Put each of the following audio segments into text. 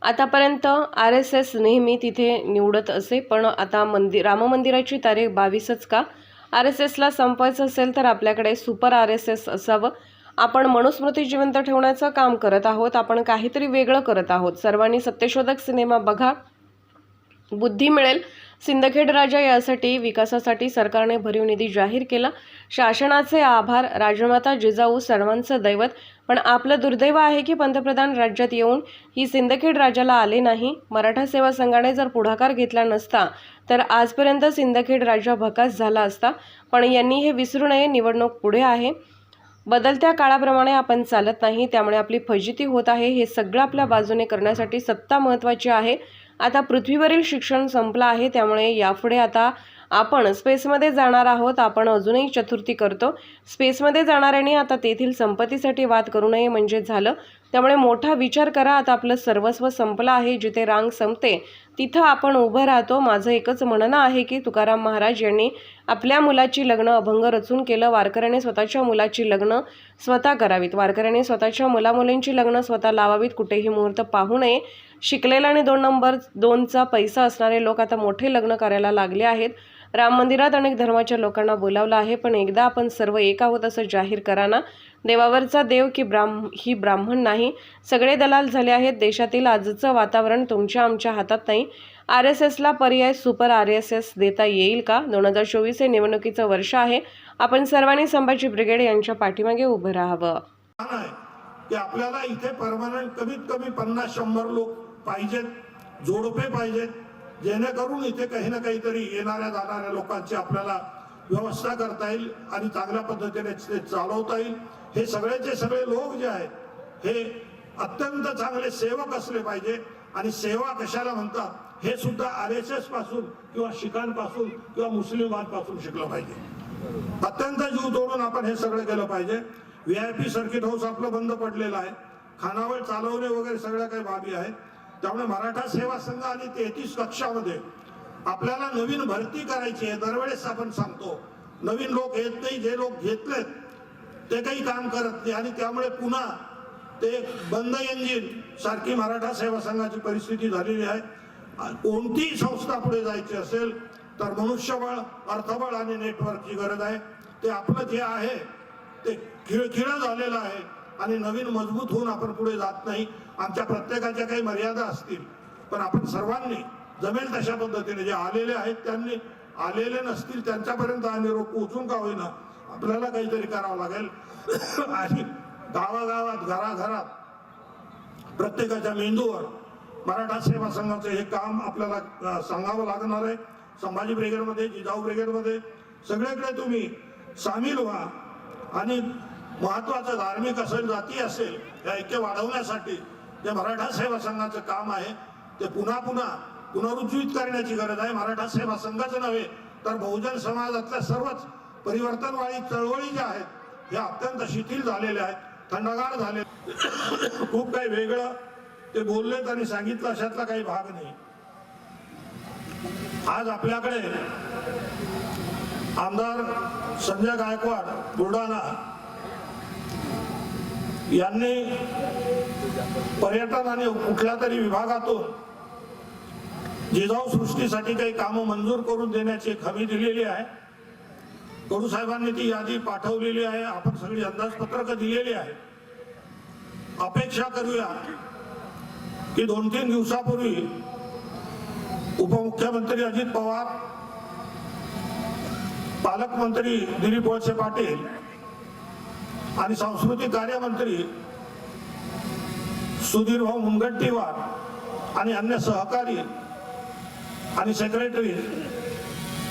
आतापर्यंत RSS नेहमी तिथे निवडत असे, पण आता राम मंदिराची तारीख 22च का? RSSला संपवायचं असेल तर आपल्याकडे सुपर RSS असावं. आपण मनुस्मृती जिवंत ठेवण्याचं काम करत आहोत. आपण काहीतरी वेगळं करत आहोत. सर्वांनी सत्यशोधक सिनेमा बघा, बुद्धी मिळेल. सिंदखेड राजा यासाठी विकासासाठी सरकारने भरीव निधी जाहीर केला. शासनाचे आभार. राजमाता जिजाऊ सर्वांचं दैवत. पण आपलं दुर्दैव आहे की पंतप्रधान राज्यात येऊन ही सिंदखेड राजाला आले नाही. मराठा सेवा संघाने जर पुढाकार घेतला नसता तर आजपर्यंत सिंदखेड राजा भकास झाला असता. पण यांनी हे विसरू नये, निवडणूक पुढे आहे. बदलत्या काळाप्रमाणे आपण चालत नाही, त्यामुळे आपली फजिती होत आहे. हे सगळं आपल्या बाजूने करण्यासाठी सत्ता महत्त्वाची आहे. आता पृथ्वीवरील शिक्षण संपलं आहे, त्यामुळे यापुढे आता आपण स्पेसमध्ये जाणार आहोत. आपण अजूनही चतुर्थी करतो. स्पेसमध्ये जाणाऱ्यांनी आता तेथील संपत्तीसाठी वाद करू नये म्हणजे झालं. त्यामुळे मोठा विचार करा. आता आपलं सर्वस्व संपलं आहे. जिथे रांग संपते तिथं आपण उभं राहतो. माझं एकच म्हणणं आहे की तुकाराम महाराज यांनी आपल्या मुलाची लग्न अभंग रचून केलं. वारकऱ्याने स्वतःच्या मुलाची लग्न स्वतः करावीत. वारकऱ्याने स्वतःच्या मुलामुलींची लग्न स्वतः लावावीत. कुठेही मुहूर्त पाहू नये. शिकलेला आणि 2 नंबर 2चा पैसा असणारे लोक आता मोठे लग्न करायला लागले आहेत. राम मंदिरात अनेक धर्माच्या लोकांना बोलावलं आहे, पण एकदा आपण सर्व एक आहोत असं जाहीर करा ना. देवावरचा देव की ही ब्राह्मण नाही. सगळे दलाल झाले आहेत. देशातील आजचं वातावरण तुमच्या आमच्या हातात नाही. RSSला पर्याय सुपर RSS देता येईल का? 2024 हे निवडणुकीचं वर्ष आहे. आपण सर्वांनी संभाजी ब्रिगेड यांच्या पाठीमागे उभं राहावं. की आपल्याला इथे परमनंट कमीत कमी 50-100 लोक पाहिजेत, जोडपे पाहिजेत, जेणेकरून इथे काही ना काहीतरी येणाऱ्या जाणाऱ्या लोकांची आपल्याला व्यवस्था करता येईल आणि चांगल्या पद्धतीने ते चालवता येईल. हे सगळेचे सगळे लोक जे आहेत हे अत्यंत चांगले सेवक असले पाहिजे. आणि सेवा कशाला म्हणतात हे सुद्धा RSS पासून किंवा शिखांपासून किंवा मुस्लिमांपासून शिकलं पाहिजे. अत्यंत जीव तोडून आपण हे सगळं केलं पाहिजे. VIP सर्किट हाऊस आपलं बंद पडलेलं आहे. खानावळ चालवणे वगैरे सगळ्या काही बाबी आहेत. त्यामुळे मराठा सेवा संघ आणि 33 कक्षामध्ये आपल्याला नवीन भरती करायची आहे. दरवेळेस आपण सांगतो नवीन लोक येत नाही. जे लोक घेतलेत ते काही काम करत नाही आणि त्यामुळे पुन्हा ते बंद इंजिन सारखी मराठा सेवा संघाची परिस्थिती झालेली आहे. कोणतीही संस्था पुढे जायची असेल तर मनुष्यबळ, अर्थबळ आणि नेटवर्कची गरज आहे. ते आपलं जे आहे ते खिळखिळं झालेलं आहे आणि नवीन मजबूत होऊन आपण पुढे जात नाही. आमच्या प्रत्येकाच्या काही मर्यादा असतील, पण आपण सर्वांनी जमेल तशा पद्धतीने जे आलेले आहेत त्यांनी, आलेले नसतील त्यांच्यापर्यंत हा निरोप पोहोचून का होईना आपल्याला काहीतरी करावं लागेल. आणि गावागावात, घराघरात, प्रत्येकाच्या मेंदूवर मराठा सेवा संघाचं हे काम आपल्याला सांगावं लागणार आहे. संभाजी ब्रिगेडमध्ये, जिजाऊ ब्रिगेडमध्ये सगळीकडे तुम्ही सामील व्हा आणि महत्वाचं धार्मिक असेल, जाती असेल, हे ऐक्य वाढवण्यासाठी जे मराठा सेवा संघाचं काम आहे ते पुन्हा पुनरुज्जीवित करण्याची गरज आहे. मराठा सेवा संघाचं नव्हे तर बहुजन समाजातल्या सर्वच परिवर्तनवादी चळवळी ज्या आहेत ह्या अत्यंत शिथिल झालेल्या आहेत, थंडगार झाले. खूप काही वेगळं ते बोललेत आणि सांगितलं अशातला काही भाग नाही. आज आपल्याकडे आमदार संजय गायकवाड बुलढाणा यांनी पर्यटन आणि कुठल्या तरी विभागातून जिजाऊ सृष्टीसाठी काही कामं मंजूर करून देण्याची एक हमी दिलेली आहे. कडू साहेबांनी ती यादी पाठवलेली आहे. आपण सगळी अंदाजपत्रक दिलेली आहे. अपेक्षा करूया की 2-3 दिवसापूर्वी उपमुख्यमंत्री अजित पवार, पालकमंत्री दिलीप वळसे पाटील आणि सांस्कृतिक कार्यमंत्री सुधीर भाऊ मुनगंटीवार आणि अन्य सहकारी आणि सेक्रेटरी,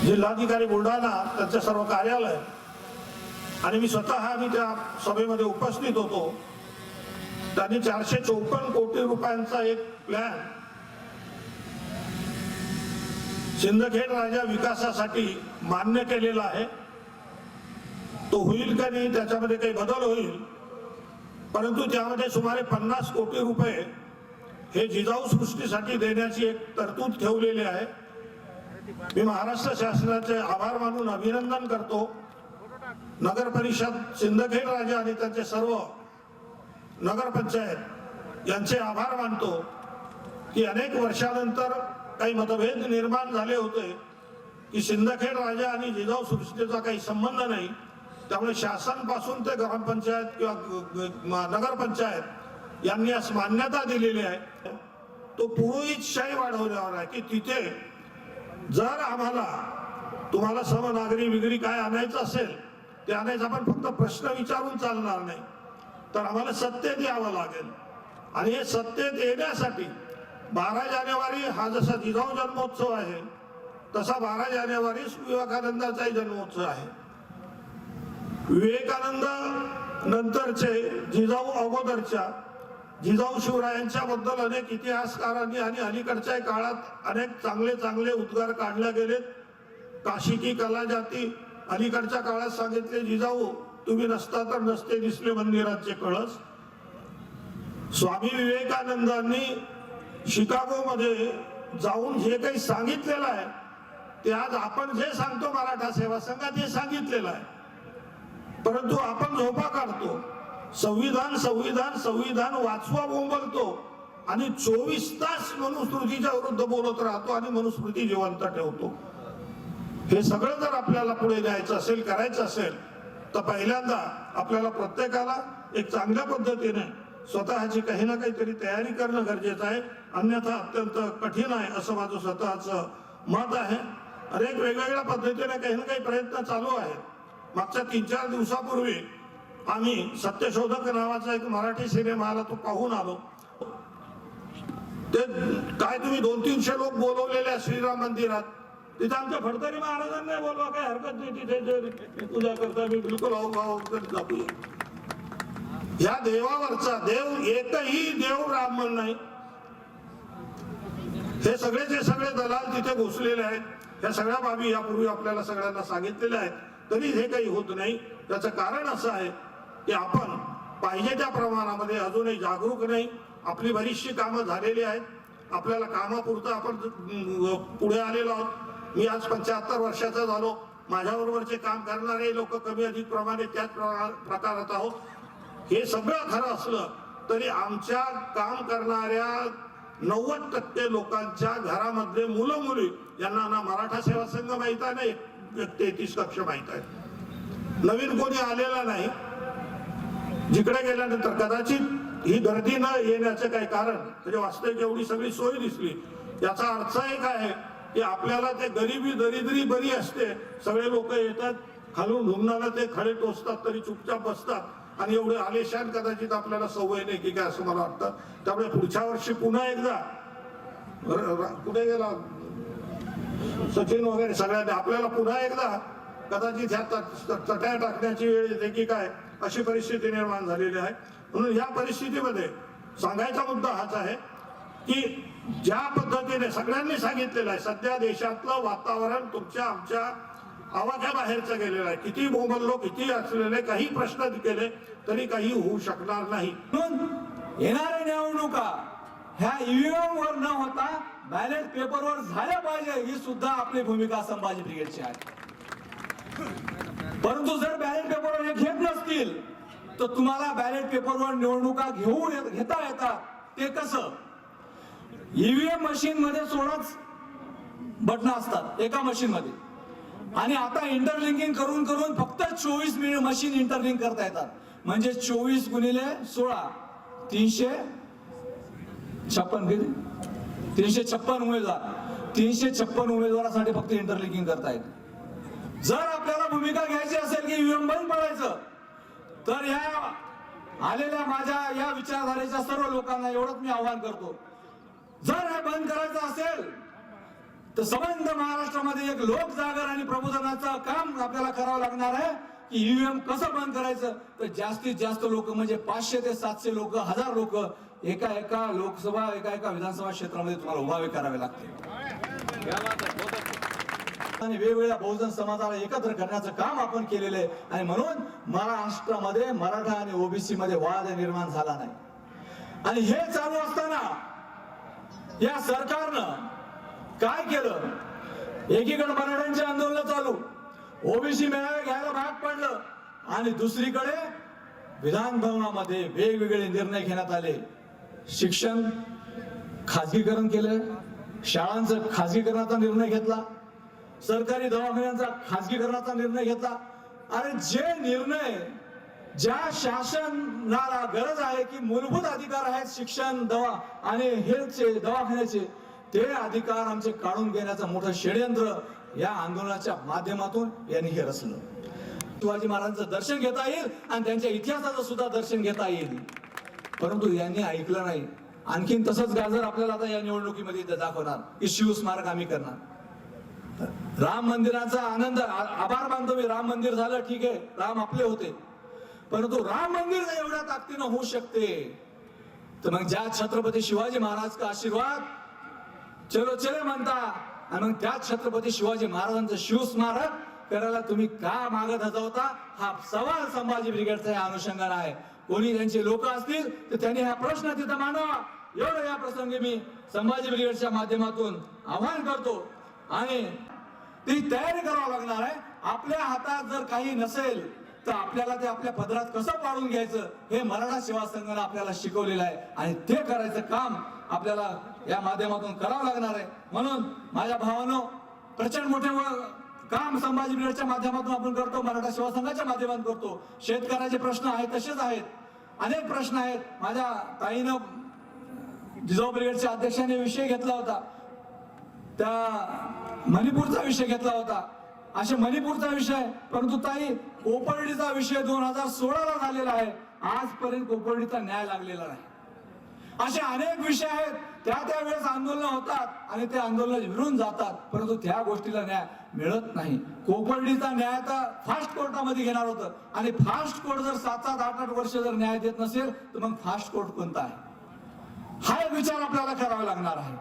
जिल्हाधिकारी बुलढाणा, त्यांचे सर्व कार्यालय आणि मी स्वतः त्या सभेमध्ये उपस्थित होतो. त्यांनी 454 कोटी रुपयांचा एक प्लॅन सिंदखेड राजा विकासासाठी मान्य केलेला आहे. तो होईल का नाही त्याच्यामध्ये काही बदल होईल, परंतु त्यामध्ये सुमारे 50 कोटी रुपये हे जिजाऊ सृष्टीसाठी देण्याची एक तरतूद ठेवलेली आहे. मी महाराष्ट्र शासनाचे आभार मानून अभिनंदन करतो. नगर परिषद सिंदखेड राजा आणि त्यांचे सर्व नगरपंचायत यांचे आभार मानतो. की अनेक वर्षानंतर काही मतभेद निर्माण झाले होते की सिंदखेड राजा आणि जिजाऊ सृष्टीचा काही संबंध नाही, त्यामुळे शासनापासून ते ग्रामपंचायत किंवा नगरपंचायत यांनी आज मान्यता दिलेली आहे. तो पुरोहितशाही वाढवण्यावर आहे की तिथे जर आम्हाला तुम्हाला समनागरी विगरी काय आणायचं असेल ते आणायचं, आपण फक्त प्रश्न विचारून चालणार नाही, तर आम्हाला सत्तेत यावं लागेल. आणि हे सत्तेत येण्यासाठी 12 जानेवारी हा जसा जिजाऊ जन्मोत्सव आहे तसा 12 जानेवारी विवेकानंदाचाही जन्मोत्सव आहे. विवेकानंद नंतरचे जिजाऊ अगोदरच्या जिजाऊ शिवरायांच्या बद्दल अनेक इतिहासकारांनी आणि अलीकडच्या काळात अनेक चांगले चांगले उद्गार काढले गेलेत. काशी की कला जाती, अलीकडच्या काळात सांगितले जिजाऊ तुम्ही नसता तर नसते दिसले मंदिराचे कळस. स्वामी विवेकानंदांनी शिकागोमध्ये जाऊन जे काही सांगितलेलं आहे ते आज आपण जे सांगतो मराठा सेवा संघात हे सांगितलेलं आहे, परंतु आपण झोपा काढतो. संविधान संविधान संविधान वाचवा बोंबलतो आणि 24 तास मनुस्मृतीच्या विरुद्ध बोलत राहतो आणि मनुस्मृती जिवंत ठेवतो. हे सगळं जर आपल्याला पुढे न्यायचं असेल, करायचं असेल, तर पहिल्यांदा आपल्याला प्रत्येकाला एक चांगल्या पद्धतीने स्वतःची काही ना काहीतरी तयारी करणं गरजेचं आहे. अन्यथा अत्यंत कठीण आहे असं माझं स्वतःचं मत आहे. अनेक वेगवेगळ्या पद्धतीने काही ना काही प्रयत्न चालू आहेत. मागच्या 3-4 दिवसापूर्वी आम्ही सत्यशोधक नावाचा एक मराठी सिनेमा आला, तो पाहून आलो. ते काय तुम्ही 200-300 लोक बोलवलेले श्रीराम मंदिरात, तिथे आमच्या फडतरी महाराजांना बोलवा, काही हरकत नाही, तिथे पूजा करता मी बिलकुल जाऊया. या देवावरचा देव एकही देव ब्राह्मण नाही. हे सगळेचे सगळे दलाल तिथे घुसलेले आहेत. या सगळ्या बाबी यापूर्वी आपल्याला सगळ्यांना सांगितलेल्या आहेत, तरी हे काही होत नाही. त्याचं कारण असं आहे की आपण पाहिजे त्या प्रमाणामध्ये अजूनही जागरूक नाही. आपली बरीचशी कामं झालेली आहेत, आपल्याला कामापुरतं आपण पुढे आलेलो आहोत. मी आज 75 वर्षाचा झालो. माझ्याबरोबरचे काम करणारे लोक कमी अधिक प्रमाणे त्याच प्रकारात आहोत. हे सगळं खरं असलं तरी आमच्या काम करणाऱ्या 90% लोकांच्या घरामधले मुलं मुली यांना ना मराठा सेवा संघ माहित आहे, ना 33 कक्ष माहित आहे. नवीन कोणी आलेला नाही. जिकडे गेल्यानंतर कदाचित ही गर्दी न येण्याचं काही कारण म्हणजे वास्तविक एवढी सगळी सोय दिसली. याचा अर्थ एक आहे की आपल्याला ते गरिबी दरिद्री बरी असते. सगळे लोक येतात, खालून ढुंगणाला ते खडे टोचतात तरी चुपचाप बसतात आणि एवढे आलेशान कदाचित आपल्याला सवय नाही की काय असं मला वाटतं. त्यामुळे पुढच्या वर्षी पुन्हा एकदा कुठे गेला सचिन वगैरे सगळ्यांनी आपल्याला पुन्हा एकदा कदाचित ह्या चटया टाकण्याची वेळ येते की काय अशी परिस्थिती निर्माण झालेली आहे. म्हणून या परिस्थितीमध्ये सांगायचा मुद्दा हाच आहे की ज्या पद्धतीने सगळ्यांनी सांगितलेलं आहे, सध्या देशातलं वातावरण तुमच्या आमच्या आवाक्या बाहेरचं गेलेलं आहे. किती बोंबललो, किती असलेले काही प्रश्न केले तरी काही होऊ शकणार नाही. म्हणून येणाऱ्या निवडणुका ह्या ईव्हीएम वर न होता बॅलेट पेपरवर झाल्या पाहिजे ही सुद्धा आपली भूमिका संभाजी ब्रिगेडची आहे. परंतु जर बॅलेट पेपरवर हे घेत नसतील तर तुम्हाला बॅलेट पेपरवर निवडणुका घेता येतात. ते कसं? ईव्हीएम मशीन मध्ये 16च बटन असतात एका मशीन मध्ये, आणि आता इंटरलिंकिंग करून करून फक्त 24 मशीन इंटरलिंक करता येतात. म्हणजे 24 गुणिले 16 356 उमेदवार, 356 उमेदवारासाठी फक्त इंटरलिंकिंग करता येते. जर आपल्याला भूमिका घ्यायची असेल की ईव्हीएम बंद पडायचं, तर या आलेल्या माझ्या या विचारधारेच्या सर्व लोकांना एवढंच मी आवाहन करतो, जर हे बंद करायचं असेल तर संबंध महाराष्ट्रामध्ये एक लोक जागर आणि प्रबोधनाचं काम आपल्याला करावं लागणार आहे. की ईव्हीएम कसं बंद करायचं, तर जास्तीत जास्त लोक म्हणजे 500 ते 700 लोक, 1000 लोक एका लोकसभा एका विधानसभा क्षेत्रामध्ये तुम्हाला उभावे करावे लागते. आणि वेगवेगळ्या बहुजन समाजाला एकत्र करण्याचं काम आपण केलेलं आहे. आणि म्हणून महाराष्ट्रामध्ये मराठा आणि ओबीसी मध्ये वाद निर्माण झाला नाही. आणि हे चालू असताना या सरकारनं काय केलं? एकीकडे मराठ्यांचे आंदोलन चालू, ओबीसी मेळावे घ्यायला भाग पडलं, आणि दुसरीकडे विधान भवनामध्ये वेगवेगळे निर्णय घेण्यात आले. शिक्षण खाजगीकरण केलंय, शाळांचं खाजगीकरणाचा निर्णय घेतला, सरकारी दवाखान्यांचा खाजगीकरणाचा निर्णय घेतला. अरे जे निर्णय ज्या शासनाला गरज आहे की मूलभूत अधिकार आहेत शिक्षण, दवा आणि हेल्थचे, दवाखान्याचे, ते अधिकार आमचे काढून घेण्याचं मोठं षडयंत्र या आंदोलनाच्या माध्यमातून यांनी हे रचलं. शिवाजी महाराजांचं दर्शन घेता येईल आणि त्यांच्या इतिहासाचं सुद्धा दर्शन घेता येईल, परंतु यांनी ऐकलं नाही. आणखीन तसंच गाजर आपल्याला आता या निवडणुकीमध्ये दाखवणार की शिवस्मारक आम्ही करणार. राम मंदिराचा आनंद, आभार मानतो मी, राम मंदिर झालं ठीक आहे, राम आपले होते, परंतु राम मंदिर जर एवढ्या ताकदीनं होऊ शकते तर मग ज्या छत्रपती शिवाजी महाराज का आशीर्वाद चलो चले म्हणता आणि मग त्या छत्रपती शिवाजी महाराजांचं शिवस्मारक करायला तुम्ही का मागत होता, हा सवाल संभाजी ब्रिगेडचा या अनुषंगाने आहे. कोणी त्यांचे लोक असतील तर त्यांनी हा प्रश्न तिथं मांडावा, एवढं या प्रसंगी मी संभाजी ब्रिगेडच्या माध्यमातून आवाहन करतो. आणि ती तयारी करावी लागणार आहे. आपल्या हातात जर काही नसेल तर आपल्याला ते आपल्या पदरात कसं पाडून घ्यायचं हे मराठा सेवा संघाने आपल्याला शिकवलेलं आहे आणि ते करायचं काम आपल्याला या माध्यमातून करावं लागणार आहे. म्हणून माझ्या भावानो, प्रचंड मोठे काम संभाजी ब्रिगेडच्या माध्यमातून आपण करतो, मराठा सेवा संघाच्या माध्यमातून करतो. शेतकऱ्याचे प्रश्न आहेत तसेच आहेत, अनेक प्रश्न आहेत. माझ्या ताईनं जिजाऊ ब्रिगेडच्या अध्यक्षाने विषय घेतला होता, त्या मणिपूरचा विषय घेतला होता, असे मणिपूरचा विषय. परंतु ताई, कोपर्डीचा विषय 2016ला झालेला आहे, आजपर्यंत कोपर्डीचा न्याय लागलेला नाही. असे अनेक विषय आहेत, त्या वेळेस आंदोलन होतात आणि ते आंदोलन विरून जातात, परंतु त्या गोष्टीला न्याय मिळत नाही. कोपर्डीचा न्याय तर फास्ट कोर्टामध्ये घेणार होतं आणि फास्ट कोर्ट जर 7-7, 8-8 वर्ष जर न्याय देत नसेल तर मग फास्ट कोर्ट कोणता आहे, हा एक विचार आपल्याला करावा लागणार आहे.